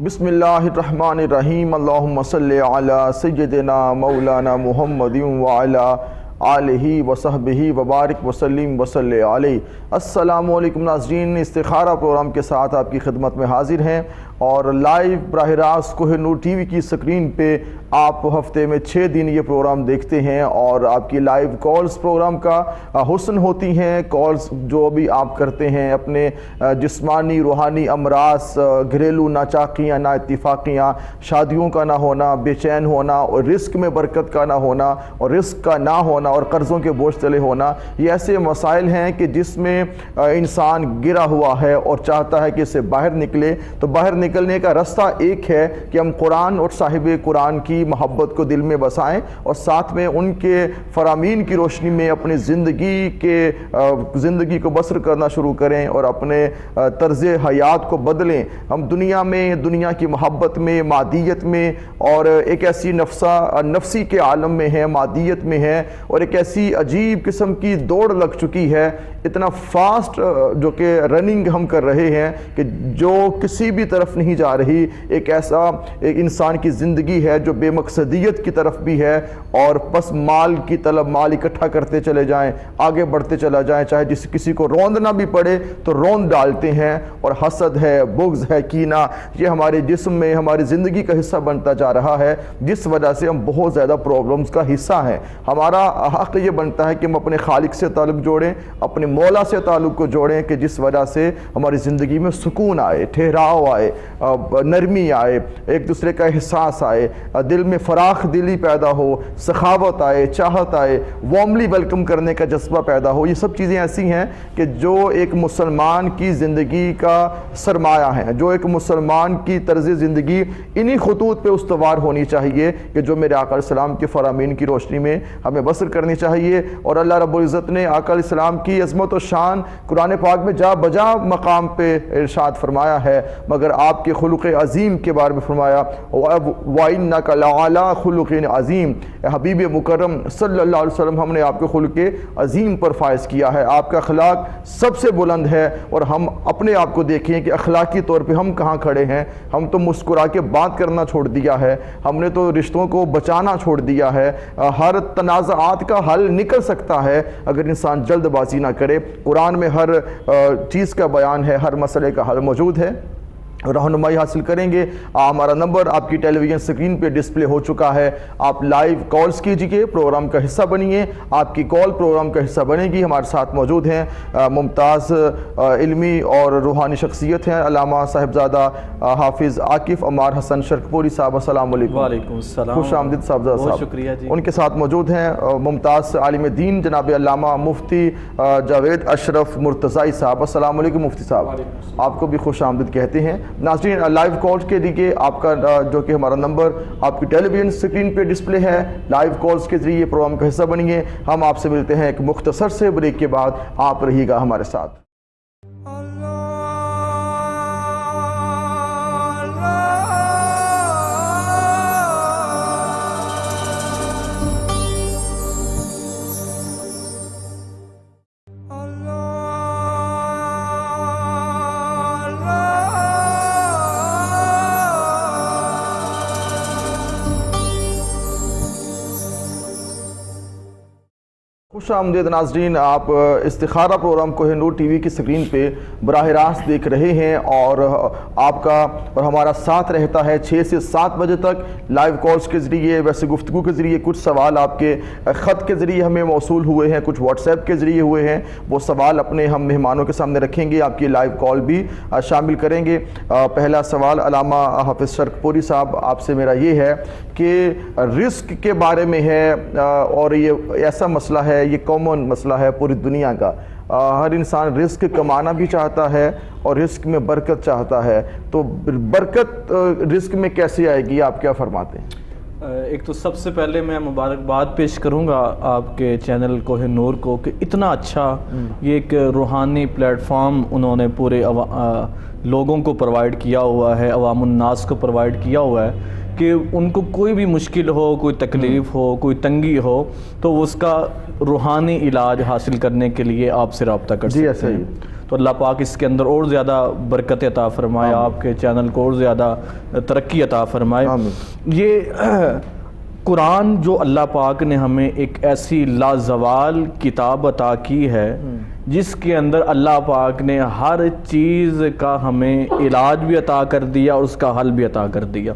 بسم اللہ الرحمن الرحیم اللہم صلی علی سیدنا مولانا محمد وعلی آلہ وصحبہ وبارک وسلم وصلی علیہ۔ السلام علیکم ناظرین، استخارہ پروگرام کے ساتھ آپ کی خدمت میں حاضر ہیں اور لائیو براہ راست کوہ نور ٹی وی کی سکرین پہ آپ ہفتے میں 6 دن یہ پروگرام دیکھتے ہیں اور آپ کی لائیو کالز پروگرام کا حسن ہوتی ہیں۔ کالز جو بھی آپ کرتے ہیں اپنے جسمانی روحانی امراض، گھریلو ناچاقیاں نا اتفاقیاں، شادیوں کا نہ ہونا، بے چین ہونا اور رزق میں برکت کا نہ ہونا اور رزق کا نہ ہونا اور قرضوں کے بوجھ تلے ہونا، یہ ایسے مسائل ہیں کہ جس میں انسان گرا ہوا ہے اور چاہتا ہے کہ اس سے باہر نکلے۔ تو باہر نکلنے کا رستہ ایک ہے کہ ہم قرآن اور صاحب قرآن کی محبت کو دل میں بسائیں اور ساتھ میں ان کے فرامین کی روشنی میں اپنی زندگی کو بسر کرنا شروع کریں اور اپنے طرز حیات کو بدلیں۔ ہم دنیا کی محبت میں، مادیت میں اور ایک ایسی نفسی کے عالم میں ہیں، مادیت میں ہیں اور ایک ایسی عجیب قسم کی دوڑ لگ چکی ہے، اتنا فاسٹ جو کہ رننگ ہم کر رہے ہیں کہ جو کسی بھی طرف نہیں جا رہی۔ ایک انسان کی زندگی ہے جو بے مقصدیت کی طرف بھی ہے اور بس مال کی طلب، مال اکٹھا کرتے چلے جائیں، آگے بڑھتے چلا جائیں، چاہے کسی کو روندنا بھی پڑے تو روند ڈالتے ہیں۔ اور حسد ہے، بغض ہے، کینہ، یہ ہمارے جسم میں ہماری زندگی کا حصہ بنتا جا رہا ہے، جس وجہ سے ہم بہت زیادہ پرابلمز کا حصہ ہیں۔ ہمارا حق یہ بنتا ہے کہ ہم اپنے خالق سے تعلق جوڑیں، اپنے مولا سے تعلق کو جوڑیں کہ جس وجہ سے ہماری زندگی میں سکون آئے، ٹھہراؤ آئے، نرمی آئے، ایک دوسرے کا احساس آئے، دل میں فراخ دلی پیدا ہو، سخاوت آئے، چاہت آئے، وارملی ویلکم کرنے کا جذبہ پیدا ہو۔ یہ سب چیزیں ایسی ہیں کہ جو ایک مسلمان کی زندگی کا سرمایہ ہیں، جو ایک مسلمان کی طرز زندگی انہی خطوط پہ استوار ہونی چاہیے کہ جو میرے آقا علیہ السلام کے فرامین کی روشنی میں ہمیں بسر کرنی چاہیے۔ اور اللہ رب العزت نے آقا علیہ السلام کی عظمت و شان قرآن پاک میں جا بجا مقام پہ ارشاد فرمایا ہے، مگر آپ کے خلق عظیم کے بارے میں فرمایا وَإِنَّكَ لَعَلَىٰ خُلُقٍ عظیم۔ حبیب مکرم صلی اللہ علیہ وسلم، ہم نے آپ کو خلق عظیم پر فائز کیا ہے، آپ کا اخلاق سب سے بلند ہے۔ اور ہم اپنے آپ کو دیکھیں کہ اخلاقی طور پہ ہم کہاں کھڑے ہیں۔ ہم تو مسکرا کے بات کرنا چھوڑ دیا ہے، ہم نے تو رشتوں کو بچانا چھوڑ دیا ہے۔ ہر تنازعات کا حل نکل سکتا ہے اگر انسان جلد بازی نہ کرے۔ قرآن میں ہر چیز کا بیان ہے، ہر مسئلے کا حل موجود ہے، رہنمائی حاصل کریں گے۔ ہمارا نمبر آپ کی ٹیلی ویژن سکرین پہ ڈسپلے ہو چکا ہے، آپ لائیو کالز کیجئے، پروگرام کا حصہ بنیے، آپ کی کال پروگرام کا حصہ بنے گی۔ ہمارے ساتھ موجود ہیں ممتاز علمی اور روحانی شخصیت ہیں علامہ صاحبزادہ حافظ عاکف عمار حسن شرکپوری صاحب۔ السلام علیکم۔ وعلیکم السلام، خوش آمدید صاحبزادہ صاحب۔ بہت شکریہ جی۔ ان کے ساتھ موجود ہیں ممتاز عالم دین جناب علامہ مفتی جاوید اشرف مرتضائی صاحب۔ السلام علیکم مفتی صاحب، آپ کو بھی خوش آمدید کہتے ہیں۔ ناظرین، لائیو کالز کے لیے آپ کا جو کہ ہمارا نمبر آپ کی ٹیلی ویژن سکرین پہ ڈسپلے ہے، لائیو کالز کے ذریعے پروگرام کا حصہ بنیے۔ ہم آپ سے ملتے ہیں ایک مختصر سے بریک کے بعد، آپ رہیے گا ہمارے ساتھ۔ خوش آمدید ناظرین، آپ استخارہ programme Koh Noor T V کی سکرین پہ براہ راست دیکھ رہے ہیں اور آپ کا اور ہمارا ساتھ رہتا ہے 6 سے 7 بجے تک لائیو کالز کے ذریعے، ویسے گفتگو کے ذریعے۔ کچھ سوال آپ کے خط کے ذریعے ہمیں موصول ہوئے ہیں، کچھ واٹس ایپ کے ذریعے ہوئے ہیں، وہ سوال اپنے ہم مہمانوں کے سامنے رکھیں گے، آپ کی لائیو کال بھی شامل کریں گے۔ پہلا سوال علامہ حافظ شرکپوری صاحب آپ سے میرا یہ ہے کہ رزق کے بارے میں ہے اور یہ ایسا مسئلہ ہے، یہ کامن مسئلہ ہے پوری دنیا کا۔ ہر انسان رزق کمانا بھی چاہتا ہے اور رزق میں برکت چاہتا ہے، تو برکت رزق میں کیسے آئے گی، آپ کیا فرماتے ہیں؟ ایک تو سب سے پہلے میں مبارکباد پیش کروں گا آپ کے چینل کوہ نور کو کہ اتنا اچھا یہ ایک روحانی پلیٹ فارم انہوں نے پورے لوگوں کو پرووائڈ کیا ہوا ہے، عوام الناس کو پرووائڈ کیا ہوا ہے کہ ان کو کوئی بھی مشکل ہو، کوئی تکلیف ہو، کوئی تنگی ہو تو وہ اس کا روحانی علاج حاصل کرنے کے لیے آپ سے رابطہ کر سکتے ہیں۔ تو اللہ پاک اس کے اندر اور زیادہ برکت عطا فرمائے، آپ کے چینل کو اور زیادہ ترقی عطا فرمائے۔ یہ قرآن جو اللہ پاک نے ہمیں ایک ایسی لازوال کتاب عطا کی ہے جس کے اندر اللہ پاک نے ہر چیز کا ہمیں علاج بھی عطا کر دیا اور اس کا حل بھی عطا کر دیا۔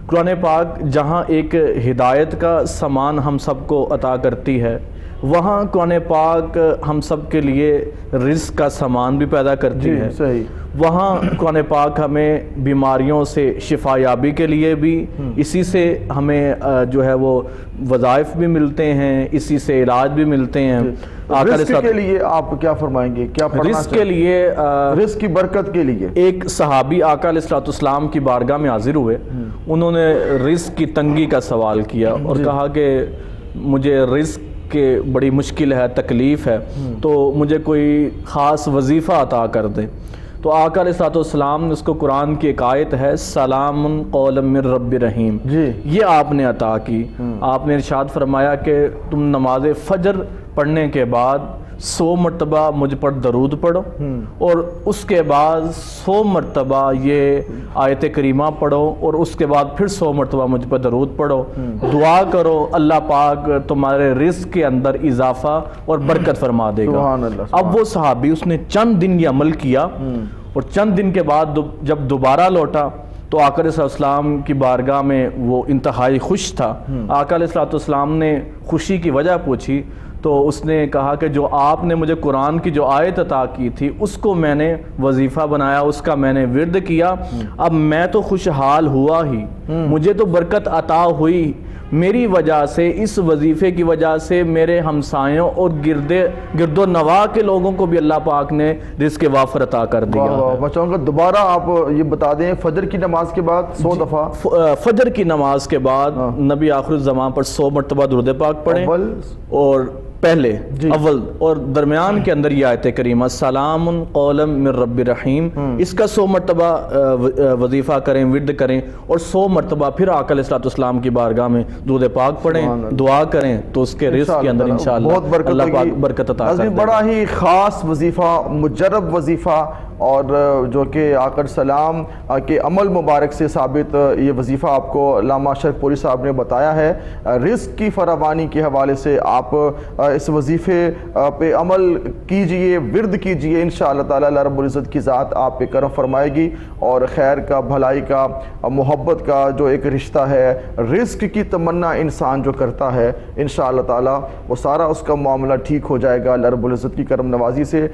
قرآن پاک جہاں ایک ہدایت کا سامان ہم سب کو عطا کرتی ہے، وہاں قرآن پاک ہم سب کے لیے رزق کا سامان بھی پیدا کرتی ہے۔ صحیح۔ وہاں قرآن پاک ہمیں بیماریوں سے شفا یابی کے لیے بھی اسی سے ہمیں جو ہے وہ وظائف بھی ملتے ہیں، اسی سے علاج بھی ملتے ہیں۔ رزق کے لیے آپ کیا فرمائیں گے؟ کیا پڑھنا رزق کے لیے رزق کی برکت کے لیے ایک صحابی آقا علیہ الصلوۃ والسلام کی بارگاہ میں حاضر ہوئے، انہوں نے رزق کی تنگی کا سوال کیا اور کہا کہ مجھے رزق کہ بڑی مشکل ہے، تکلیف ہے، تو مجھے کوئی خاص وظیفہ عطا کر دے۔ تو آقا علیہ الصلوۃ والسلام نے اس کو قرآن کی ایک آیت ہے سلام قولا من رب رحیم، یہ آپ نے عطا کی۔ آپ نے ارشاد فرمایا کہ تم نماز فجر پڑھنے کے بعد 100 مرتبہ مجھ پر درود پڑھو اور اس کے بعد 100 مرتبہ یہ آیت کریمہ پڑھو اور اس کے بعد پھر 100 مرتبہ مجھ پر درود پڑھو، دعا کرو اللہ پاک تمہارے رزق کے اندر اضافہ اور برکت فرما دے گا۔ اب وہ صحابی اس نے چند دن یہ عمل کیا اور چند دن کے بعد جب دوبارہ لوٹا تو آقا علیہ السلام کی بارگاہ میں وہ انتہائی خوش تھا۔ آقا علیہ السلام نے خوشی کی وجہ پوچھی تو اس نے کہا کہ جو آپ نے مجھے قرآن کی جو آیت عطا کی تھی اس کو میں نے وظیفہ بنایا، اس کا میں نے ورد کیا، اب میں تو خوشحال ہوا ہی، مجھے تو برکت عطا ہوئی، میری وجہ سے اس وظیفے کی وجہ سے میرے ہمسایوں اور گرد و نواح کے لوگوں کو بھی اللہ پاک نے رزق وافر عطا کر دیا۔ میں چاہوں گا دوبارہ آپ یہ بتا دیں، فجر کی نماز کے بعد 100 دفعہ فجر کی نماز کے بعد نبی آخر الزمان پر 100 مرتبہ درود پاک پڑھیں اور پہلے اول اور درمیان کے اندر یہ آیت کریمہ سلام قولا من رب رحیم، اس کا 100 مرتبہ وظیفہ کریں، ورد کریں اور 100 مرتبہ پھر آقا علیہ السلام کی بارگاہ میں درود پاک پڑھیں، دعا کریں تو اس کے رزق کے اندر انشاءاللہ اللہ پاک برکت عطا کر دے گا۔ بڑا ہی خاص وظیفہ، مجرب وظیفہ، اور جو کہ آقا السلام کے عمل مبارک سے ثابت یہ وظیفہ آپ کو علامہ اشرف پوری صاحب نے بتایا ہے۔ رزق کی فراوانی کے حوالے سے آپ اس وظیفے پہ عمل کیجئے، ورد کیجئے، انشاءاللہ تعالی اللہ رب العزت کی ذات آپ پہ کرم فرمائے گی اور خیر کا، بھلائی کا، محبت کا جو ایک رشتہ ہے، رزق کی تمنا انسان جو کرتا ہے انشاءاللہ تعالی وہ سارا اس کا معاملہ ٹھیک ہو جائے گا اللہ رب العزت کی کرم نوازی سے۔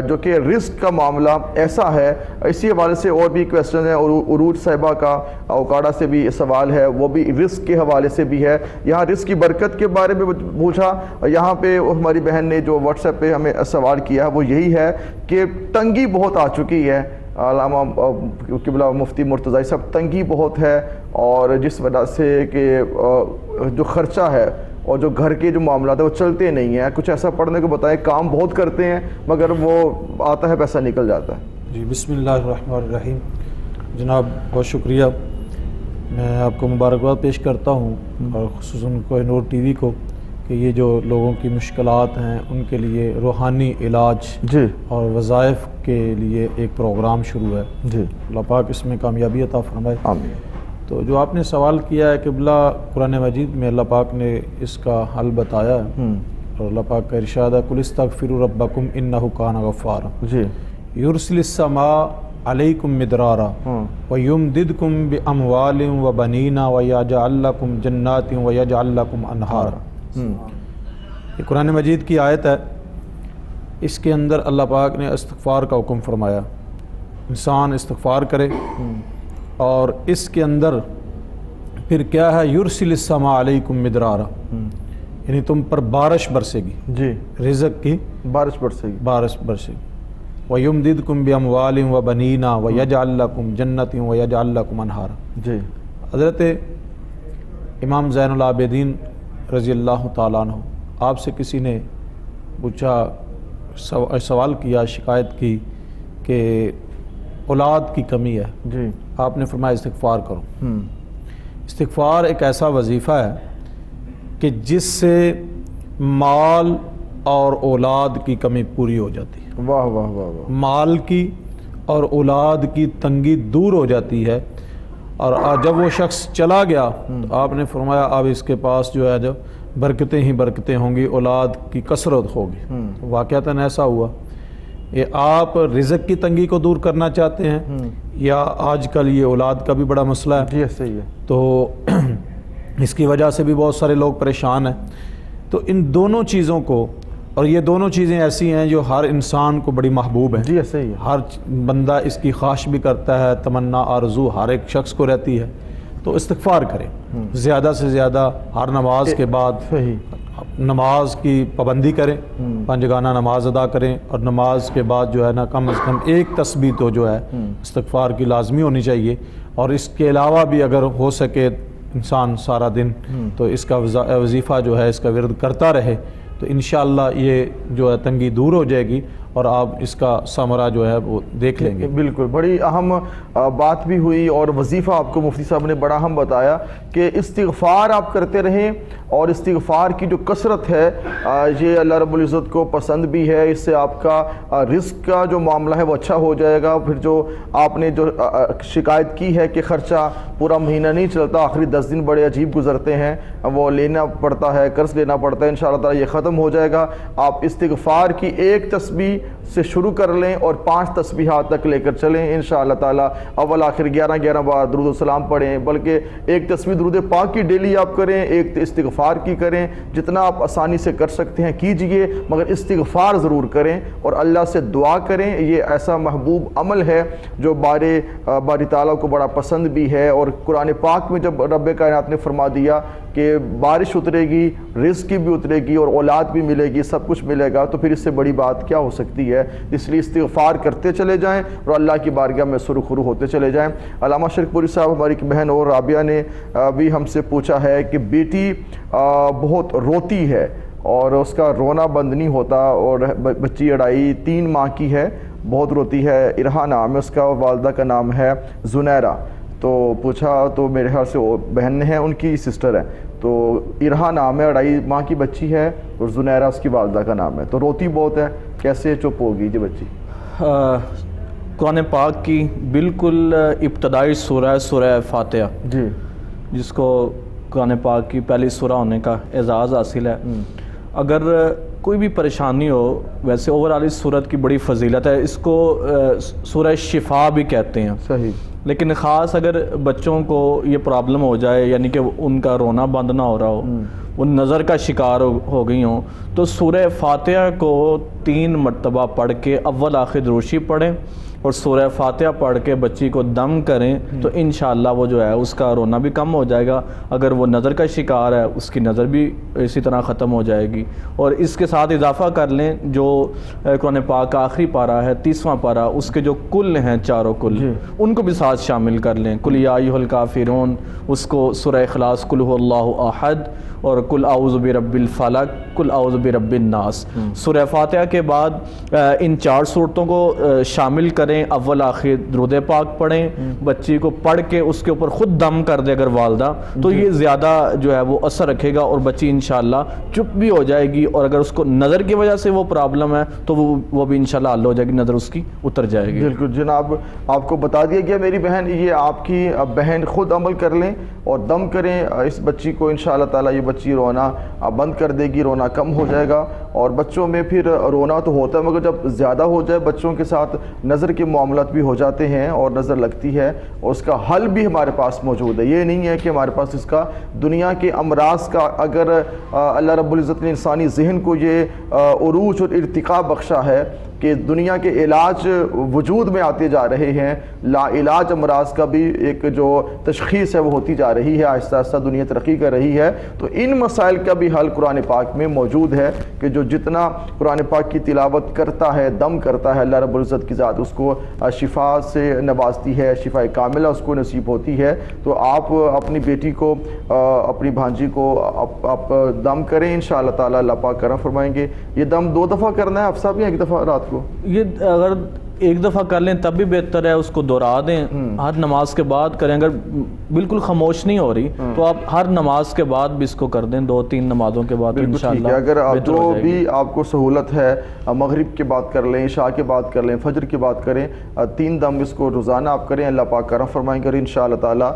جو کہ رزق کا معاملہ ایسا ہے، اسی حوالے سے اور بھی کویسچن ہے، عروج صاحبہ کا اوکاڑا سے بھی سوال ہے، وہ بھی رزق کے حوالے سے بھی ہے۔ یہاں رزق کی برکت کے بارے میں پوچھا، یہاں پہ ہماری بہن نے جو واٹس ایپ پہ ہمیں سوال کیا ہے وہ یہی ہے کہ تنگی بہت آ چکی ہے، علامہ قبلہ مفتی مرتضی صاحب، تنگی بہت ہے اور جس وجہ سے کہ جو خرچہ ہے اور جو گھر کے جو معاملات ہیں وہ چلتے نہیں ہیں، کچھ ایسا پڑھنے کو بتائیں، کام بہت کرتے ہیں مگر وہ آتا ہے پیسہ نکل جاتا ہے۔ جی بسم اللہ الرحمن الرحیم۔ جناب بہت شکریہ، میں آپ کو مبارکباد پیش کرتا ہوں اور خصوصاً کوہ نور ٹی وی کو کہ یہ جو لوگوں کی مشکلات ہیں ان کے لیے روحانی علاج جی اور وظائف کے لیے ایک پروگرام شروع ہے، جی اللہ پاک اس میں کامیابی عطا فرمائے۔ آمین۔ تو جو آپ نے سوال کیا ہے قبلہ، قرآن مجید میں اللہ پاک نے اس کا حل بتایا ہے اور اللہ پاک کا ارشاد ہے قل استغفروا ربکم انہ کان غفارا جی یرسل السماء علیکم مدرارا ویمددکم باموال وبنین ویجعل لکم جنات ویجعل لکم انہارا۔ یہ قرآن مجید کی آیت ہے، اس کے اندر اللہ پاک نے استغفار کا حکم فرمایا، انسان استغفار کرے اور اس کے اندر پھر کیا ہے یرسل السماء علیکم مدرارا، یعنی تم پر بارش برسے گی، جی رزق کی بارش برسے گی، بارش برسے گی، وَيُمْدِدْكُمْ بِأَمْوَالٍ وَبَنِينَ وَيَجْعَلْ لَكُمْ جَنَّةٍ وَيَجْعَلْ لَكُمْ أَنْهَارًا۔ جی حضرت امام زین العابدین رضی اللہ تعالیٰ عنہ، آپ سے کسی نے پوچھا، سوال کیا، شکایت کی کہ اولاد کی کمی ہے، جی آپ نے فرمایا استغفار کرو۔ استغفار ایک ایسا وظیفہ ہے کہ جس سے مال اور اولاد کی کمی پوری ہو جاتی ہے۔ واہ واہ واہ واہ. مال کی اور اولاد کی تنگی دور ہو جاتی ہے. اور جب وہ شخص چلا گیا تو آپ نے فرمایا اب اس کے پاس جو ہے جب برکتیں ہی برکتیں ہوں گی، اولاد کی کثرت ہوگی. واقعتاً ایسا ہوا. یہ آپ رزق کی تنگی کو دور کرنا چاہتے ہیں یا آج کل یہ اولاد کا بھی بڑا مسئلہ ہے؟ جی صحیح ہے. تو اس کی وجہ سے بھی بہت سارے لوگ پریشان ہیں. تو ان دونوں چیزوں کو، اور یہ دونوں چیزیں ایسی ہیں جو ہر انسان کو بڑی محبوب ہیں. جی صحیح ہے. ہر بندہ اس کی خواہش بھی کرتا ہے، تمنا آرزو ہر ایک شخص کو رہتی ہے. تو استغفار کریں زیادہ سے زیادہ. ہر نماز کے بعد صحیح نماز کی پابندی کریں، پنجگانہ نماز ادا کریں، اور نماز کے بعد جو ہے نا کم از کم ایک تسبیح تو جو ہے استغفار کی لازمی ہونی چاہیے. اور اس کے علاوہ بھی اگر ہو سکے انسان سارا دن تو اس کا وظیفہ جو ہے اس کا ورد کرتا رہے تو انشاءاللہ یہ جو ہے تنگی دور ہو جائے گی اور آپ اس کا ثمرہ جو ہے وہ دیکھ لیں گے. بالکل بڑی اہم بات بھی ہوئی اور وظیفہ آپ کو مفتی صاحب نے بڑا اہم بتایا کہ استغفار آپ کرتے رہیں، اور استغفار کی جو کثرت ہے یہ اللہ رب العزت کو پسند بھی ہے. اس سے آپ کا رزق کا جو معاملہ ہے وہ اچھا ہو جائے گا. پھر جو آپ نے جو شکایت کی ہے کہ خرچہ پورا مہینہ نہیں چلتا، آخری 10 دن بڑے عجیب گزرتے ہیں، وہ لینا پڑتا ہے، قرض لینا پڑتا ہے، انشاءاللہ تعالی یہ ختم ہو جائے گا. آپ استغفار کی ایک تسبیح سے شروع کر لیں اور 5 تسبیحات تک لے کر چلیں انشاءاللہ تعالی. اول آخر 11 بار درود و سلام پڑھیں، بلکہ ایک تسبیح درود پاک کی ڈیلی آپ کریں، ایک استغفار کی کریں. جتنا آپ آسانی سے کر سکتے ہیں کیجئے، مگر استغفار ضرور کریں اور اللہ سے دعا کریں. یہ ایسا محبوب عمل ہے جو باری تعالیٰ کو بڑا پسند بھی ہے. اور قرآن پاک میں جب رب کائنات نے فرما دیا کہ بارش اترے گی، رزق بھی اترے گی اور اولاد بھی ملے گی، سب کچھ ملے گا، تو پھر اس سے بڑی بات کیا ہو سکتی ہے. اس لیے استغفار کرتے چلے جائیں اور اللہ کی بارگاہ میں سرخرو ہوتے چلے جائیں. علامہ شریف پوری صاحب ہماری بہن اور رابعہ نے بھی ہم سے پوچھا ہے کہ بیٹی بہت روتی ہے اور اس کا رونا بند نہیں ہوتا، اور بچی 2.5-3 ماہ کی ہے، بہت روتی ہے. ارہا نام ہے اس کا، والدہ کا نام ہے زنیرہ. تو پوچھا تو میرے خیال سے وہ بہن ہیں، ان کی سسٹر ہے. تو ارہا نام ہے، 2.5 ماہ کی بچی ہے، اور زنیرہ اس کی والدہ کا نام ہے. تو روتی بہت ہے، کیسے چپ ہوگی جی بچی؟ قرآن پاک کی بالکل ابتدائی سورہ ہے سورہ فاتحہ، جی، جس کو قرآن پاک کی پہلی سورہ ہونے کا اعزاز حاصل ہے. اگر کوئی بھی پریشانی ہو، ویسے اوورال اس سورت کی بڑی فضیلت ہے، اس کو سورہ شفا بھی کہتے ہیں. صحیح. لیکن خاص اگر بچوں کو یہ پرابلم ہو جائے، یعنی کہ ان کا رونا بند نہ ہو رہا ہو، وہ نظر کا شکار ہو گئی ہوں، تو سورہ فاتحہ کو 3 مرتبہ پڑھ کے اول آخر دروشی پڑھیں اور سورہ فاتحہ پڑھ کے بچی کو دم کریں تو انشاءاللہ وہ جو ہے اس کا رونا بھی کم ہو جائے گا. اگر وہ نظر کا شکار ہے اس کی نظر بھی اسی طرح ختم ہو جائے گی. اور اس کے ساتھ اضافہ کر لیں جو قرآن پاک کا آخری پارہ ہے 30واں پارہ، اس کے جو کل ہیں چاروں کل، ان کو بھی ساتھ شامل کر لیں. قل یا ایھا الکافرون، اس کو سورہ اخلاص، قل ھو اللہ احد، اور قل اعوذ برب الفلق، قل اعوذ برب الناس. سورہ فاتحہ کے بعد ان 4 صورتوں کو شامل کریں، اول آخر درود پاک پڑھیں، بچی کو پڑھ کے اس کے اوپر خود دم کر دے اگر والدہ، تو یہ زیادہ جو ہے وہ اثر رکھے گا اور بچی انشاءاللہ چپ بھی ہو جائے گی. اور اگر اس کو نظر کی وجہ سے وہ پرابلم ہے تو وہ بھی انشاءاللہ حل ہو جائے گی، نظر اس کی اتر جائے گی. بالکل جناب، آپ کو بتا دیا گیا میری بہن، یہ آپ کی بہن خود عمل کر لیں اور دم کریں اس بچی کو، انشاءاللہ تعالی یہ بچی رونا بند کر دے گی، رونا کم ہو جائے گا. اور بچوں میں پھر رونا تو ہوتا ہے، مگر جب زیادہ ہو جائے بچوں کے ساتھ نظر کے معاملات بھی ہو جاتے ہیں اور نظر لگتی ہے، اور اس کا حل بھی ہمارے پاس موجود ہے. یہ نہیں ہے کہ ہمارے پاس اس کا دنیا کے امراض کا، اگر اللہ رب العزت نے انسانی ذہن کو یہ عروج اور ارتقاء بخشا ہے کہ دنیا کے علاج وجود میں آتے جا رہے ہیں، لا علاج امراض کا بھی ایک جو تشخیص ہے وہ ہوتی جا رہی ہے، آہستہ آہستہ دنیا ترقی کر رہی ہے. تو ان مسائل کا بھی حل قرآن پاک میں موجود ہے کہ جو جتنا قرآن پاک کی تلاوت کرتا ہے، دم کرتا ہے، اللہ رب العزت کی ذات اس کو شفا سے نوازتی ہے، شفا کاملہ اس کو نصیب ہوتی ہے. تو آپ اپنی بیٹی کو، اپنی بھانجی کو آپ دم کریں، انشاءاللہ تعالی اللہ پاک کرم فرمائیں گے. یہ دم 2 دفعہ کرنا ہے افسا بھی، 1 دفعہ رات کو؟ یہ اگر ایک دفعہ کر لیں تب بھی بہتر ہے، اس کو دہرا دیں، ہر نماز کے بعد کریں. اگر بالکل خاموش نہیں ہو رہی تو آپ ہر نماز کے بعد بھی اس کو کر دیں، 2-3 نمازوں کے بعد انشاءاللہ. اگر جو بھی آپ کو سہولت ہے، مغرب کی بات کر لیں، عشاء کی بات کر لیں، فجر کی بات کریں، 3 دم اس کو روزانہ آپ کریں، اللہ پاک کرم فرمائیں گے انشاءاللہ تعالیٰ.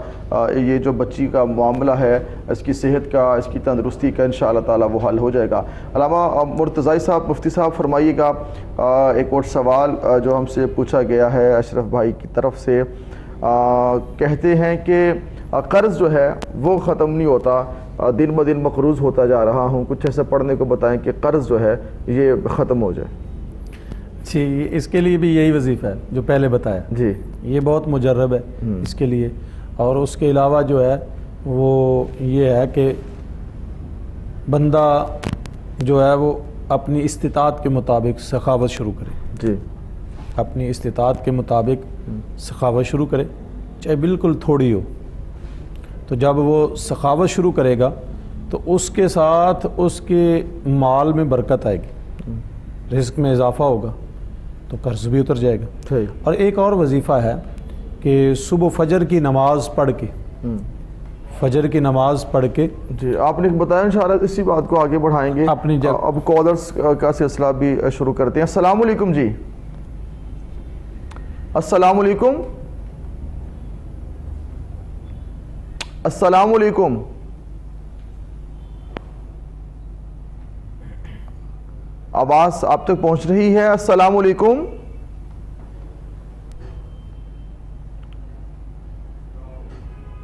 یہ جو بچی کا معاملہ ہے، اس کی صحت کا، اس کی تندرستی کا انشاءاللہ تعالیٰ وہ حل ہو جائے گا. علامہ مرتضی صاحب، مفتی صاحب فرمائیے گا، ایک اور سوال جو ہم سے پوچھا گیا ہے اشرف بھائی کی طرف سے، کہتے ہیں کہ قرض جو ہے وہ ختم نہیں ہوتا، دن بدن مقروض ہوتا جا رہا ہوں، کچھ ایسا پڑھنے کو بتائیں کہ قرض جو ہے یہ ختم ہو جائے. جی، اس کے لیے بھی یہی وظیفہ ہے جو پہلے بتایا. جی، یہ بہت مجرب ہے اس کے لیے. اور اس کے علاوہ جو ہے وہ یہ ہے کہ بندہ جو ہے وہ اپنی استطاعت کے مطابق سخاوت شروع کرے. جی، اپنی استطاعت کے مطابق سخاوت شروع کرے، چاہے بالکل تھوڑی ہو. تو جب وہ سخاوت شروع کرے گا تو اس کے ساتھ اس کے مال میں برکت آئے گی، رزق میں اضافہ ہوگا، تو قرض بھی اتر جائے گا. اور ایک اور وظیفہ ہے کہ صبح فجر کی نماز پڑھ کے، فجر کی نماز پڑھ کے، جی آپ نے بتایا انشاءاللہ اسی بات کو آگے بڑھائیں گے. اپنی اب کالرز کا سلسلہ بھی شروع کرتے ہیں. السلام علیکم. جی السلام علیکم. السلام علیکم. آواز آپ تک پہنچ رہی ہے؟ السلام علیکم.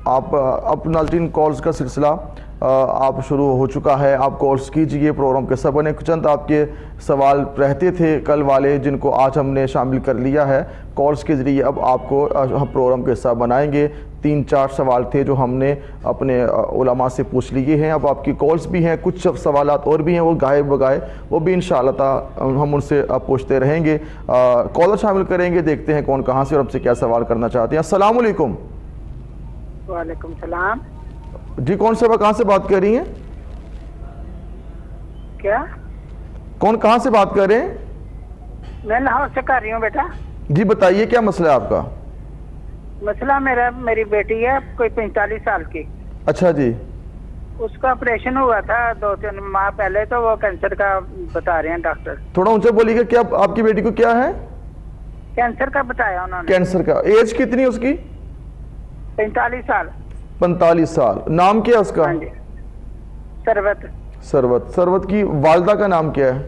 آپ اب ناظرین کالز کا سلسلہ آپ شروع ہو چکا ہے، آپ کالز کیجئے، پروگرام کے حصہ بنے. چند آپ کے سوال رہتے تھے کل والے جن کو آج ہم نے شامل کر لیا ہے کالز کے ذریعے. اب آپ کو ہم پروگرام کے حصہ بنائیں گے. 3-4 سوال تھے جو ہم نے اپنے علماء سے پوچھ لیے ہیں. اب آپ کی کالز بھی ہیں، کچھ سوالات اور بھی ہیں وہ گائے بگائے، وہ بھی انشاءاللہ تعالی ہم ان سے پوچھتے رہیں گے. کالر شامل کریں گے، دیکھتے ہیں کون کہاں سے اور ہم سے کیا سوال کرنا چاہتے ہیں. السلام علیکم. وعلیکم السلام. جی کون سے کہاں سے بات کر رہی ہیں؟ کیا؟ کون کہاں سے بات کر رہے ہیں؟ میں لاہور سے کر رہی ہوں بیٹا. جی بتائیے کیا مسئلہ ہے آپ کا؟ مسئلہ میری بیٹی ہے کوئی 45 سال کی. اچھا جی. اس کا آپریشن ہوا تھا 2-3 ماہ پہلے، تو وہ کینسر کا بتا رہے ہیں ڈاکٹر. تھوڑا اونچا بولیے گا. کیا آپ کی بیٹی کو کیا ہے؟ کینسر کا بتایا انہوں نے. کینسر کا. ایج کتنی اس کی؟ 45 سال. 45 سال. نام کیا اس کا؟ ہاں جی، سروت. سروت کی والدہ کا نام کیا ہے؟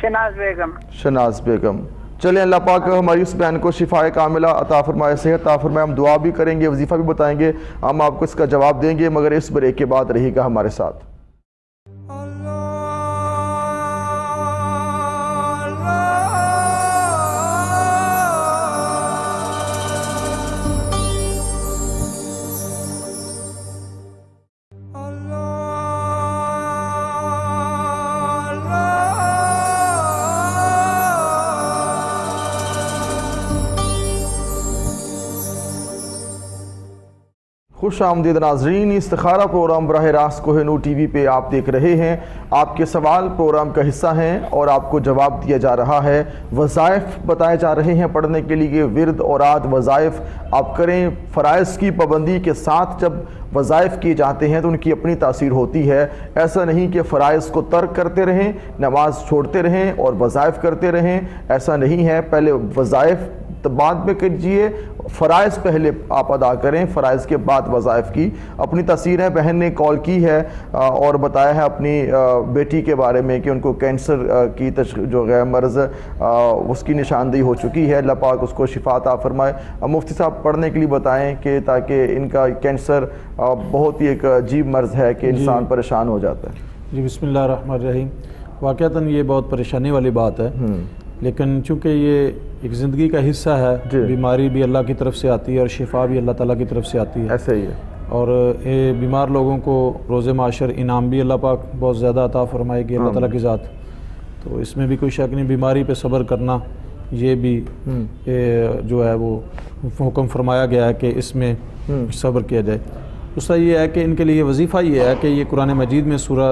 شناز بیگم. شناز بیگم. چلیں اللہ پاک ہماری اس بہن کو شفائے کاملہ عطا فرمائے، صحت عطا فرمائے. ہم دعا بھی کریں گے، وظیفہ بھی بتائیں گے، ہم آپ کو اس کا جواب دیں گے، مگر اس بریک کے بعد رہے گا ہمارے ساتھ. خوش آمدید ناظرین. استخارہ پروگرام براہ راست کوہ نور ٹی وی پہ آپ دیکھ رہے ہیں. آپ کے سوال پروگرام کا حصہ ہیں اور آپ کو جواب دیا جا رہا ہے. وظائف بتائے جا رہے ہیں پڑھنے کے لیے، ورد اوراد وظائف آپ کریں. فرائض کی پابندی کے ساتھ جب وظائف کیے جاتے ہیں تو ان کی اپنی تاثیر ہوتی ہے. ایسا نہیں کہ فرائض کو ترک کرتے رہیں، نماز چھوڑتے رہیں اور وظائف کرتے رہیں، ایسا نہیں ہے. پہلے وظائف بعد میں کیجیے، فرائض پہلے آپ ادا کریں، فرائض کے بعد وظائف کی اپنی تاثیر ہے. بہن نے کال کی ہے اور بتایا ہے اپنی بیٹی کے بارے میں کہ ان کو کینسر کی جو ہے مرض اس کی نشاندہی ہو چکی ہے. اللہ پاک اس کو شفا عطا فرمائے. مفتی صاحب پڑھنے کے لیے بتائیں کہ تاکہ ان کا کینسر بہت ہی ایک عجیب مرض ہے کہ انسان پریشان ہو جاتا ہے. جی بسم اللہ الرحمن الرحیم. واقعتاً یہ بہت پریشانی والی بات ہے، لیکن چونکہ یہ ایک زندگی کا حصہ ہے، بیماری بھی اللہ کی طرف سے آتی ہے اور شفا بھی اللہ تعالیٰ کی طرف سے آتی ہے. ایسے ہی ہے. اور بیمار لوگوں کو روز معاشر انعام بھی اللہ پاک بہت زیادہ عطا فرمائے گی اللہ تعالیٰ کی ذات. تو اس میں بھی کوئی شک نہیں. بیماری پہ صبر کرنا یہ بھی جو ہے وہ حکم فرمایا گیا ہے کہ اس میں صبر کیا جائے. دوسرا یہ ہے کہ ان کے لیے وظیفہ یہ ہے کہ یہ قرآن مجید میں سورہ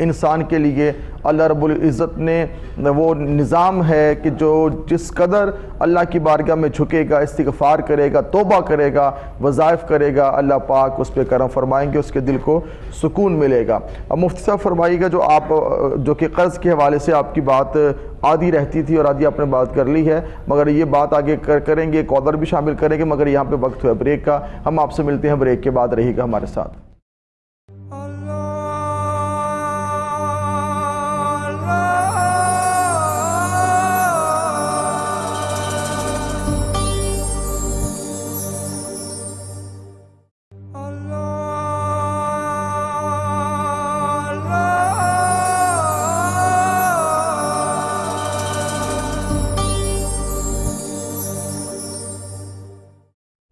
انسان کے لیے اللہ رب العزت نے وہ نظام ہے کہ جو جس قدر اللہ کی بارگاہ میں جھکے گا، استغفار کرے گا، توبہ کرے گا، وظائف کرے گا، اللہ پاک اس پہ کرم فرمائیں گے، اس کے دل کو سکون ملے گا۔ اب مفتی صاحب فرمائیے گا، جو کہ قرض کے حوالے سے آپ کی بات آدھی رہتی تھی اور آدھی آپ نے بات کر لی ہے، مگر یہ بات آگے کریں گے، کالر بھی شامل کریں گے، مگر یہاں پہ وقت ہوا بریک کا۔ ہم آپ سے ملتے ہیں بریک کے بعد، رہیے گا ہمارے ساتھ۔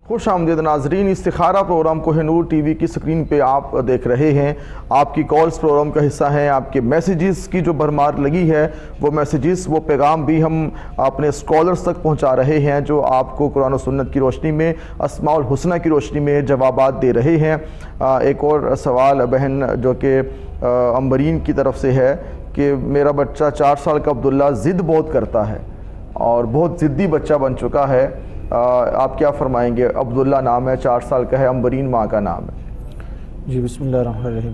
خوش آمدید ناظرین، استخارہ programme Koh Noor T V کی سکرین پہ آپ دیکھ رہے ہیں۔ آپ کی کالز پروگرام کا حصہ ہیں، آپ کے میسیجز کی جو بھرمار لگی ہے، وہ میسیجز، وہ پیغام بھی ہم اپنے اسکالرز تک پہنچا رہے ہیں جو آپ کو قرآن و سنت کی روشنی میں، اسماء الحسنہ کی روشنی میں جوابات دے رہے ہیں۔ ایک اور سوال بہن جو کہ امبرین کی طرف سے ہے کہ میرا بچہ 4 سال کا عبداللہ ضد بہت کرتا ہے اور بہت ضدی بچہ بن چکا ہے، آپ کیا فرمائیں گے؟ عبداللہ نام ہے، 4 سال کا ہے، امبرین ماں کا نام ہے۔ جی بسم اللہ الرحمن الرحیم۔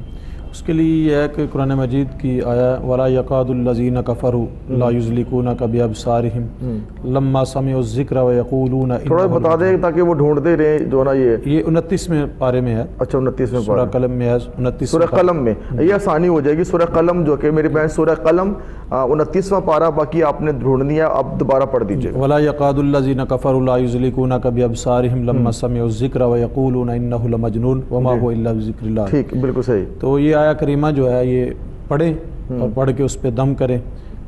اس کے لیے یہ ہے کہ قرآن مجید کی آیا وَلَا يَكَادُ الَّذِينَ كَفَرُوا لَا يُزْلِقُونَكَ بِأَبْصَارِهِمْ لَمَّا سَمِعُوا الذِّكْرَ وَيَقُولُونَ تھوڑا بتا دیں تاکہ وہ ڈھونڈتے رہیں جو نا یہ 29ویں پارے میں ہے۔ اچھا 29ویں سورہ پارہ، قلم میں ہے 29 سورہ قلم میں، یہ آسانی ہو جائے گی۔ سورہ قلم جو کہ میری بہن سورہ قلم 29واں پارہ، باقی آپ نے ڈھونڈنی ہے، اب دوبارہ پڑھ دیجئے۔ وَلَا يَكَادُ الَّذِينَ كَفَرُوا لَا يُزْلِقُونَكَ بِأَبْصَارِهِمْ لَمَّا سَمِعُوا الذِّكْرَ وَيَقُولُونَ إِنَّهُ لَمَجْنُونٌ وَمَا هُوَ إِلَّا بِذِكْرِ اللَّهِ۔ ٹھیک، بالکل صحیح۔ تو یہ آیا کریمہ جو ہے یہ پڑھیں اور پڑھ کے اس پہ دم کریں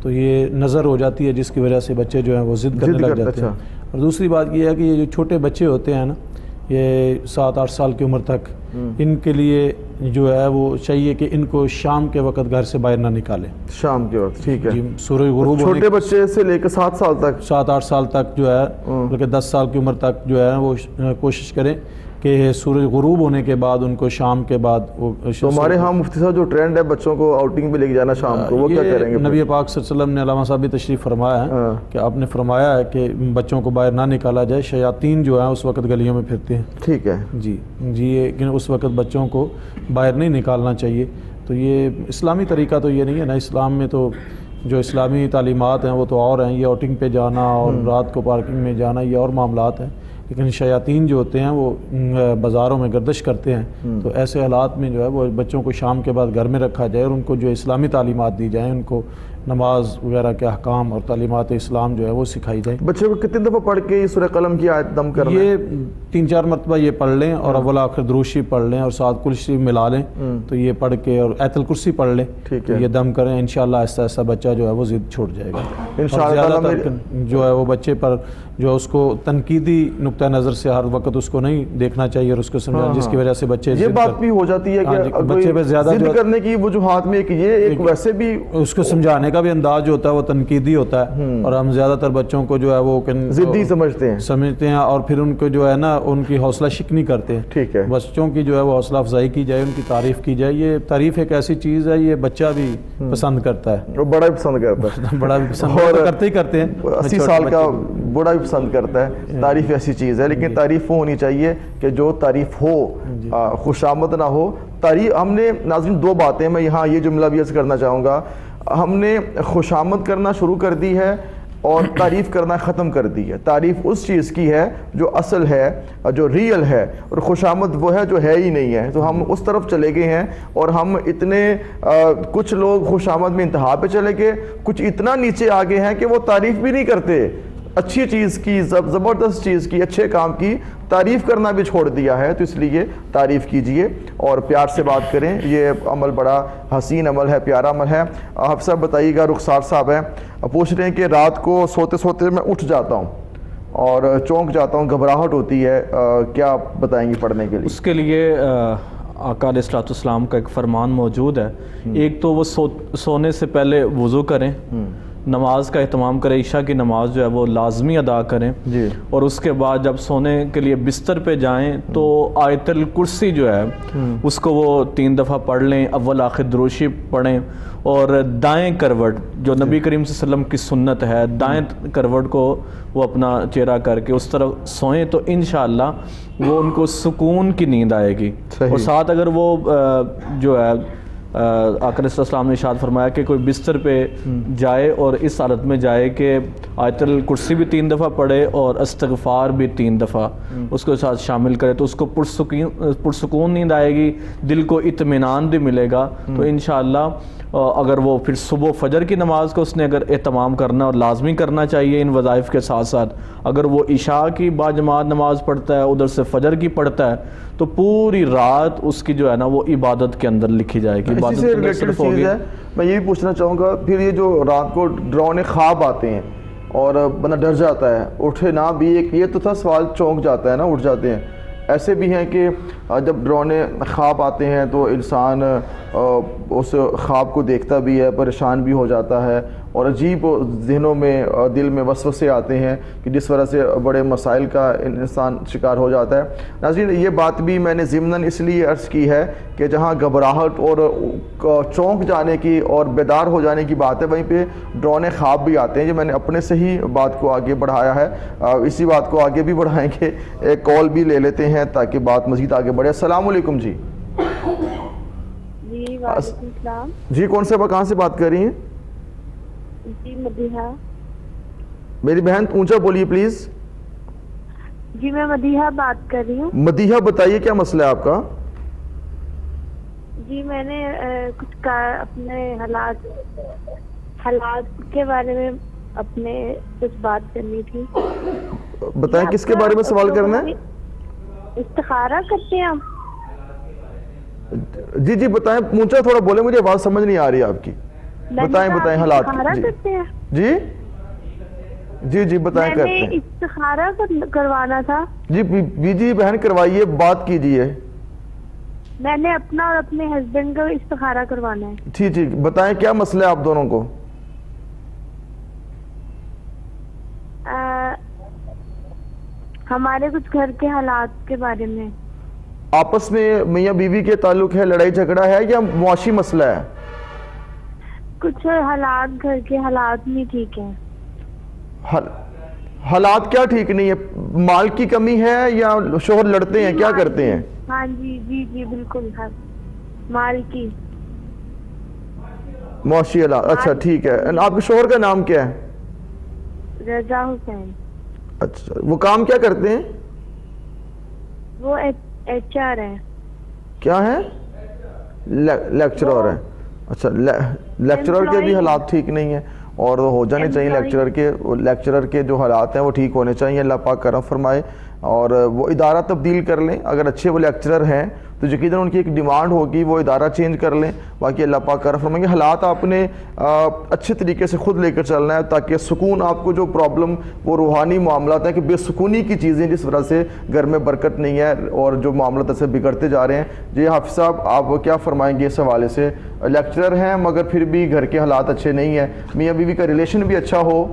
تو یہ نظر ہو جاتی ہے، جس کی وجہ سے بچے جو ہیں وہ ضد کرنے لگ جاتے ہیں۔ اور دوسری بات یہ ہے کہ یہ جو چھوٹے بچے ہوتے ہیں نا، یہ 7-8 سال کی عمر تک، ان کے لیے جو ہے وہ چاہیے کہ ان کو شام کے وقت گھر سے باہر نہ نکالیں۔ شام کے وقت، ٹھیک ہے۔ جی، سورج غروب ہونے چھوٹے بچے سے لے کے 7 سال تک، 7-8 سال تک جو ہے بلکہ 10 سال کی عمر تک جو ہے وہ کوشش کریں کہ سورج غروب ہونے کے بعد ان کو شام کے بعد وہ تو ہمارے ہاں مفتی صاحب جو ٹرینڈ ہے بچوں کو آؤٹنگ پہ لے کے جانا شام کو، وہ کیا کریں گے؟ نبی پاک صلی اللہ علیہ وسلم نے علامہ صاحب بھی تشریف فرمایا ہے کہ آپ نے فرمایا ہے کہ بچوں کو باہر نہ نکالا جائے، شیاطین جو ہیں اس وقت گلیوں میں پھرتے ہیں۔ ٹھیک ہے جی جی، لیکن اس وقت بچوں کو باہر نہیں نکالنا چاہیے۔ تو یہ اسلامی طریقہ تو یہ نہیں ہے نا، اسلام میں تو جو اسلامی تعلیمات ہیں وہ تو اور ہیں، یہ آؤٹنگ پہ جانا اور رات کو پارکنگ میں جانا یہ اور معاملات ہیں، لیکن شیاطین جو ہوتے ہیں وہ بازاروں میں گردش کرتے ہیں۔ تو ایسے حالات میں جو ہے وہ بچوں کو شام کے بعد گھر میں رکھا جائے اور ان کو جو اسلامی تعلیمات دی جائیں، ان کو نماز وغیرہ کے احکام اور تعلیمات اسلام جو ہے وہ سکھائی جائیں۔ بچے کو کتنے دفعہ پڑھ کے سورہ قلم کی آیت دم کرنا ہے؟ یہ 3-4 مرتبہ یہ پڑھ لیں اور اول آخر درود شریف پڑھ لیں اور ساتھ کل شریف ملا لیں، تو یہ پڑھ کے اور آیت الکرسی پڑھ لیں، ٹھیک ہے۔ یہ دم کریں، انشاءاللہ آہستہ آہستہ بچہ جو ہے وہ ضد چھوڑ جائے گا۔ انشاءاللہ اور تعالیٰ زیادہ تر جو ہے وہ بچے پر جو اس کو تنقیدی نقطہ نظر سے ہر وقت اس کو نہیں دیکھنا چاہیے اور اس کو سمجھانا، جس کی وجہ سے بچے یہ بات بھی ہو جاتی ہے کہ بچے پہ زیادہ ضد کرنے کی وجوہات میں ایک ویسے بھی اس کو سمجھانے کا بھی انداز جو ہوتا ہے وہ تنقیدی ہوتا ہے، اور ہم زیادہ تر بچوں کو جو ہے وہ ضدی سمجھتے ہیں اور پھر ان کو جو ہے نا ان کی حوصلہ شکنی کرتے ہیں۔ ٹھیک ہے، بچوں کی جو ہے وہ حوصلہ افزائی کی جائے، ان کی تعریف کی جائے۔ یہ تعریف ایک ایسی چیز ہے، یہ بچہ بھی پسند کرتا ہے، وہ بڑا بھی پسند کرتا ہے، بڑا بھی پسند کرتے ہی کرتے ہیں۔ 80 سال کا بڑا بھی پسند کرتا ہے۔ تعریف ایسی چیز ہے، لیکن تعریف وہ ہونی چاہیے کہ جو تعریف ہو، خوشامد نہ ہو۔ تعریف ہم نے ناظرین 2 باتیں میں یہاں یہ جملہ بھی عرض کرنا چاہوں گا، ہم نے خوشامد کرنا شروع کر دی ہے اور تعریف کرنا ختم کر دی ہے۔ تعریف اس چیز کی ہے جو اصل ہے، جو ریئل ہے، اور خوشامد وہ ہے جو ہے ہی نہیں ہے۔ تو ہم اس طرف چلے گئے ہیں اور ہم اتنے کچھ لوگ خوشامد میں انتہا پہ چلے گئے، کچھ اتنا نیچے آ گئے ہیں کہ وہ تعریف بھی نہیں کرتے، اچھی چیز کی، زبردست چیز کی، اچھے کام کی تعریف کرنا بھی چھوڑ دیا ہے۔ تو اس لیے تعریف کیجئے اور پیار سے بات کریں، یہ عمل بڑا حسین عمل ہے، پیارا عمل ہے۔ آپ صاحب بتائیے گا، رخسار صاحب ہیں، پوچھ رہے ہیں کہ رات کو سوتے سوتے میں اٹھ جاتا ہوں اور چونک جاتا ہوں، گھبراہٹ ہوتی ہے، کیا بتائیں گے پڑھنے کے لیے؟ اس کے لیے آقا علیہ الصلوۃ والسلام کا ایک فرمان موجود ہے۔ ایک تو وہ سونے سے پہلے وضو کریں، نماز کا اہتمام کریں، عشاء کی نماز جو ہے وہ لازمی ادا کریں جی، اور اس کے بعد جب سونے کے لیے بستر پہ جائیں تو آیت الکرسی جو ہے اس کو وہ 3 دفعہ پڑھ لیں، اول آخر درود شریف پڑھیں، اور دائیں کروٹ جو نبی کریم صلی اللہ علیہ وسلم کی سنت ہے، دائیں کروٹ کو وہ اپنا چہرہ کر کے اس طرف سوئیں تو انشاءاللہ وہ ان کو سکون کی نیند آئے گی۔ صحیح۔ اور ساتھ اگر وہ جو ہے آقا علیہ السلام نے ارشاد فرمایا کہ کوئی بستر پہ جائے اور اس حالت میں جائے کہ آیت الکرسی بھی 3 دفعہ پڑھے اور استغفار بھی 3 دفعہ اس کے ساتھ شامل کرے تو اس کو پرسکون نیند آئے گی، دل کو اطمینان بھی ملے گا۔ تو انشاءاللہ اگر وہ پھر صبح فجر کی نماز کو اس نے اگر اہتمام کرنا اور لازمی کرنا چاہیے ان وظائف کے ساتھ ساتھ، اگر وہ عشاء کی باجماعت نماز پڑھتا ہے، ادھر سے فجر کی پڑھتا ہے، تو پوری رات اس کی جو ہے نا وہ عبادت کے اندر لکھی جائے گی۔ اسی سے ریلیٹڈ چیز ہے، میں یہ بھی پوچھنا چاہوں گا، پھر یہ جو رات کو ڈراؤنے خواب آتے ہیں اور بندہ ڈر جاتا ہے، اٹھے نہ بھی، ایک یہ تو تھا سوال، چونک جاتا ہے نا، اٹھ جاتے ہیں، ایسے بھی ہیں کہ جب ڈراؤنے خواب آتے ہیں تو انسان اس خواب کو دیکھتا بھی ہے، پریشان بھی ہو جاتا ہے اور عجیب ذہنوں میں دل میں وسوسے آتے ہیں کہ جس وجہ سے بڑے مسائل کا انسان شکار ہو جاتا ہے۔ ناظرین، یہ بات بھی میں نے ضمناً اس لیے عرض کی ہے کہ جہاں گھبراہٹ اور چونک جانے کی اور بیدار ہو جانے کی بات ہے، وہیں پہ ڈراؤنے خواب بھی آتے ہیں۔ یہ میں نے اپنے سے ہی بات کو آگے بڑھایا ہے، اسی بات کو آگے بھی بڑھائیں گے، ایک کال بھی لے لیتے ہیں تاکہ بات مزید آگے بڑھے۔ السلام علیکم جی۔ جی وعلیکم السلام۔ جی، کون سے کہاں سے بات کر رہی ہیں؟ جی مدیحہ۔ میری بہن اونچا بولیے پلیز۔ جی میں مدیحہ بات کر رہی ہوں۔ مدیحہ، بتائیے کیا مسئلہ ہے آپ کا؟ جی میں نے کچھ اپنے حالات کے بارے میں اپنے کچھ بات کرنی تھی۔ بتائیں کس کے بارے میں سوال کرنا ہے؟ استخارہ کرتے ہیں آپ؟ جی جی بتائیں، اونچا تھوڑا بولیں، مجھے آواز سمجھ نہیں آ رہی آپ کی۔ بتائیں حالات۔ استخارہ کرتے ہیں؟ جی جی جی بتائیں، کرتے میں ہیں۔ نے استخارہ کروانا تھا۔ جی جی بہن کروائیے، بات کیجیے۔ میں نے اپنا اور اپنے ہسبینڈ کا استخارہ کروانا ہے۔ ٹھیک ٹھیک، بتائیں کیا مسئلہ ہے آپ دونوں کو؟ ہمارے کچھ گھر کے حالات کے بارے میں۔ آپس میں میاں بیوی کے تعلق ہے، لڑائی جھگڑا ہے یا معاشی مسئلہ ہے؟ کچھ حالات، گھر کے حالات نہیں ٹھیک ہیں۔ حالات کیا ٹھیک نہیں ہے؟ مال کی کمی ہے یا شوہر لڑتے ہیں، کیا کرتے ہیں؟ ہاں جی جی جی بالکل، مال کی معاشی حالات، اچھا ٹھیک ہے۔ آپ کے شوہر کا نام کیا ہے؟ رضا حسین۔ اچھا، وہ کام کیا کرتے ہیں؟ وہ ایچ آر ہے۔ کیا ہے؟ لیکچرر ہے۔ اچھا، لیکچرر کے بھی حالات ٹھیک نہیں ہیں اور ہو جانے چاہیے۔ لیکچرر کے جو حالات ہیں وہ ٹھیک ہونے چاہیے، اللہ پاک کرم فرمائے اور وہ ادارہ تبدیل کر لیں۔ اگر اچھے وہ لیکچرر ہیں تو یقیناً ان کی ایک ڈیمانڈ ہوگی، وہ ادارہ چینج کر لیں، باقی اللہ پاک کرم فرمائیں گے۔ حالات آپ نے اچھے طریقے سے خود لے کر چلنا ہے تاکہ سکون، آپ کو جو پرابلم وہ روحانی معاملات ہیں کہ بے سکونی کی چیزیں جس وجہ سے گھر میں برکت نہیں ہے اور جو معاملات ایسے بگڑتے جا رہے ہیں۔ جی حافظ صاحب، آپ کیا فرمائیں گے اس حوالے سے؟ لیکچرر ہیں مگر پھر بھی گھر کے حالات اچھے نہیں ہیں، میاں بیوی کا ریلیشن بھی اچھا ہو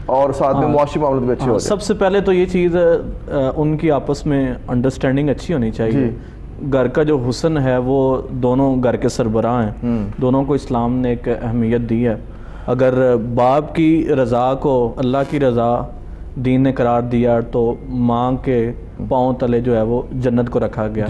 اور ساتھ میں معاشی معاملات بھی اچھے ہو جائیں۔ سب سے پہلے تو یہ چیز ان کی آپس میں انڈرسٹینڈنگ اچھی ہونی چاہیے۔ گھر کا جو حسن ہے وہ دونوں گھر کے سربراہ ہیں، دونوں کو اسلام نے ایک اہمیت دی ہے۔ اگر باپ کی رضا کو اللہ کی رضا دین نے قرار دیا تو ماں کے پاؤں تلے جو ہے وہ جنت کو رکھا گیا۔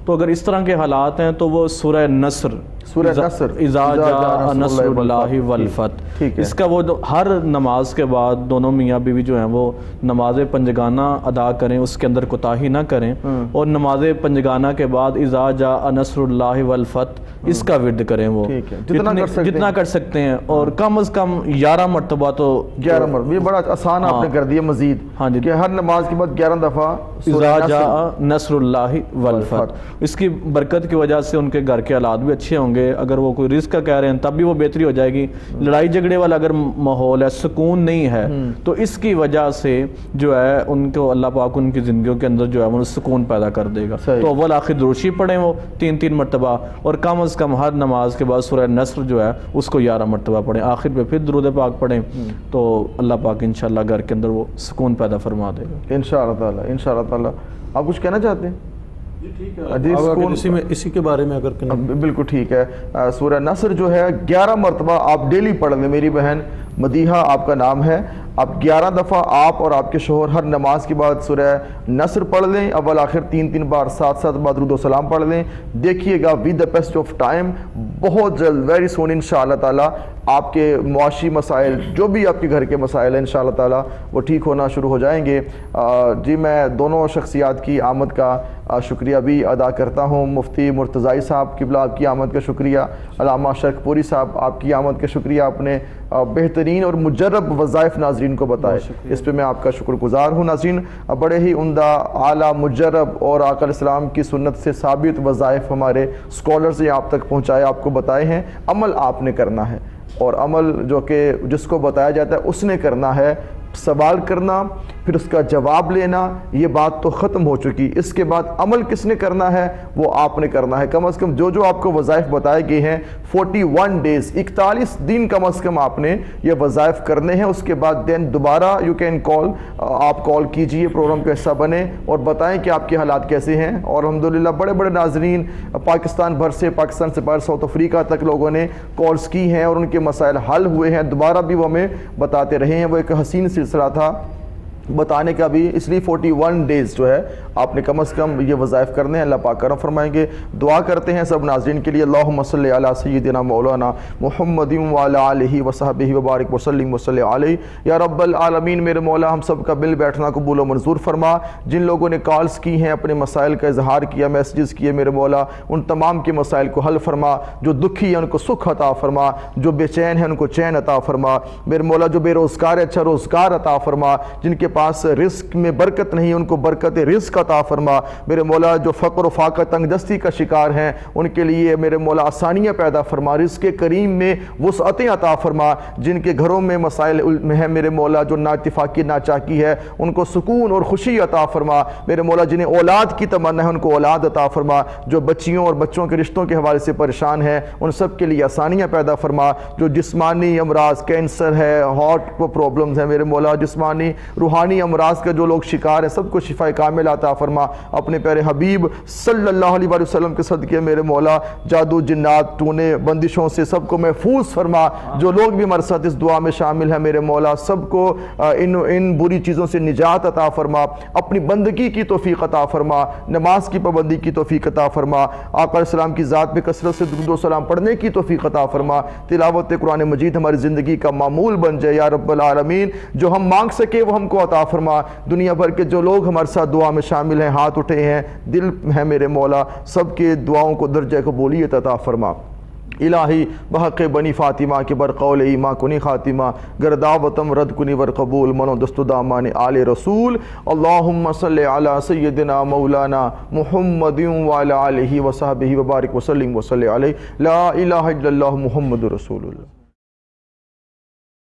تو اگر اس طرح کے حالات ہیں تو وہ سورہ نصر، اذا جاء نصر اللہ والفتح، اس کا وہ ہر نماز کے بعد دونوں میاں بیوی جو ہیں وہ نماز پنجگانہ ادا کریں، اس کے اندر کوتاہی نہ کریں، اور نماز پنجگانہ کے بعد اذا جاء نصر اللہ والفتح اس کا ورد کریں، وہ جتنا کر سکتے ہیں، اور کم از کم 11 مرتبہ تو 11 مرتبہ، یہ بڑا آسان آپ نے کر دیا مزید، ہاں جی، کہ ہر نماز کے بعد 11 دفعہ اذا جاء نصر اللہ والفتح۔ اس کی برکت کی وجہ سے ان کے گھر کے حالات بھی اچھے ہوں گے گے. اگر وہ کوئی رزق کا کہہ رہے ہیں تب بھی وہ بہتری ہو جائے گی. لڑائی جھگڑے والا اگر ماحول ہے, سکون نہیں ہے, تو اس کی وجہ سے جو ہے ان کو اللہ پاک ان کی زندگیوں کے اندر جو ہے وہ سکون پیدا کر دے گا. تو اول آخر دروشی پڑھیں وہ 3 مرتبہ, اور کم از کم ہر نماز کے بعد سورہ نصر جو ہے اس کو 11 مرتبہ پڑھیں. آخر پہ پھر درود پاک پڑھیں, تو اللہ پاک انشاءاللہ گھر کے اندر وہ سکون پیدا فرما دے گا انشاءاللہ تعالی. آپ کچھ کہنا چاہتے ہیں؟ اسی کے بارے میں اگر بالکل ٹھیک ہے. سورہ نصر جو ہے 11 مرتبہ آپ ڈیلی پڑھ لیں. میری بہن مدیحہ آپ کا نام ہے, آپ 11 دفعہ آپ اور آپ کے شوہر ہر نماز کے بعد سورہ نصر پڑھ لیں. اول آخر 3 بار 7 بار درود و سلام پڑھ لیں. دیکھیے گا with the best of time بہت جلد ویری سون انشاءاللہ تعالیٰ آپ کے معاشی مسائل, جو بھی آپ کے گھر کے مسائل ہیں انشاءاللہ تعالیٰ وہ ٹھیک ہونا شروع ہو جائیں گے. جی میں دونوں شخصیات کی آمد کا شکریہ بھی ادا کرتا ہوں. مفتی مرتضائی صاحب قبلہ آپ کی آمد کا شکریہ, علامہ شرک پوری صاحب آپ کی آمد کا شکریہ. آپ نے بہترین اور مجرب وظائف ناظرین کو بتائے, اس پہ میں آپ کا شکر گزار ہوں. ناظرین بڑے ہی عمدہ اعلیٰ مجرب اور آقا علیہ السلام کی سنت سے ثابت وظائف ہمارے اسکالرز نے آپ تک پہنچائے, آپ کو بتائے ہیں. عمل آپ نے کرنا ہے, اور عمل جو کہ جس کو بتایا جاتا ہے اس نے کرنا ہے. سوال کرنا پھر اس کا جواب لینا یہ بات تو ختم ہو چکی. اس کے بعد عمل کس نے کرنا ہے, وہ آپ نے کرنا ہے. کم از کم جو آپ کو وظائف بتائے گئے ہیں 41 ڈیز 41 دن کم از کم آپ نے یہ وظائف کرنے ہیں. اس کے بعد دین دوبارہ یو کین کال, آپ کال کیجئے, پروگرام کا حصہ بنیں اور بتائیں کہ آپ کے حالات کیسے ہیں. اور الحمدللہ بڑے بڑے ناظرین پاکستان بھر سے, پاکستان سے باہر ساؤتھ افریقہ تک لوگوں نے کالز کی ہیں اور ان کے مسائل حل ہوئے ہیں. دوبارہ بھی وہ ہمیں بتاتے رہے ہیں. وہ ایک حسین سلسلہ تھا بتانے کا بھی, اس لیے 41 ڈیز جو ہے آپ نے کم از کم یہ وظائف کرنے ہیں. اللہ پاک کرم فرمائیں گے. دعا کرتے ہیں سب ناظرین کے لیے. اللہم صلی علی سیدنا مولانا محمد وعلی آلہ وصحبہ وبارک وسلم وصلی علیہ. یا رب العالمین میرے مولا ہم سب کا مل بیٹھنا قبول و منظور فرما. جن لوگوں نے کالز کی ہیں, اپنے مسائل کا اظہار کیا, میسیجز کیے, میرے مولا ان تمام کے مسائل کو حل فرما. جو دکھی ہیں ان کو سکھ عطا فرما, جو بے چین ہیں ان کو چین عطا فرما. میرے مولا جو بے روزگار ہے اچھا روزگار عطا فرما. جن کے پاس رزق میں برکت نہیں ان کو برکت رزق عطا فرما. میرے مولا جو فقر و فاقہ تنگ دستی کا شکار ہیں ان کے لیے میرے مولا آسانیاں پیدا فرما. رزق کریم میں وسعتیں عطا فرما. جن کے گھروں میں مسائل میں ہے میرے مولا, جو نا اتفاقی نا چاکی ہے ان کو سکون اور خوشی عطا فرما. میرے مولا جنہیں اولاد کی تمنا ہے ان کو اولاد عطا فرما. جو بچیوں اور بچوں کے رشتوں کے حوالے سے پریشان ہیں ان سب کے لیے آسانیاں پیدا فرما. جو جسمانی امراض, کینسر ہے, ہارٹ کو پرابلمز ہیں میرے مولا, جسمانی روحانی امراض کا جو لوگ شکار ہیں سب کو شفا کامل عطا فرما. اپنے پیارے حبیب صلی اللہ علیہ وسلم کے صدقے میرے مولا جادو جنات ٹونے بندشوں سے سب کو محفوظ فرما. جو لوگ بھی ہمارے ساتھ اس دعا میں شامل ہیں میرے مولا سب کو ان بری چیزوں سے نجات عطا فرما. اپنی بندگی کی توفیق عطا فرما, نماز کی پابندی کی توفیق عطا فرما. آقا علیہ السلام کی ذات پہ کثرت سے درود و سلام پڑھنے کی توفیق عطا فرما. تلاوت قرآن مجید ہماری زندگی کا معمول بن جائے یا رب العالمین. جو ہم مانگ سکے وہ ہم کو عطا فرما. دنیا بھر کے جو لوگ ہمارے ساتھ دعا میں شامل ہیں, ہاتھ اٹھے ہیں, دل ہیں میرے مولا, سب کے دعاؤں کو درجہ قبولیت عطا فرما. الہی بحق بنی فاطمہ کے برقول ایما کنی خاتمہ, گرداوتم رد کنی ور قبول منو دست دامان آل رسول. اللہم صلی علی سیدنا مولانا محمد وعلی آلہ وصحبہ وبارک وسلم وصلی علیہ. لا الہ الا اللہ محمد رسول اللہ.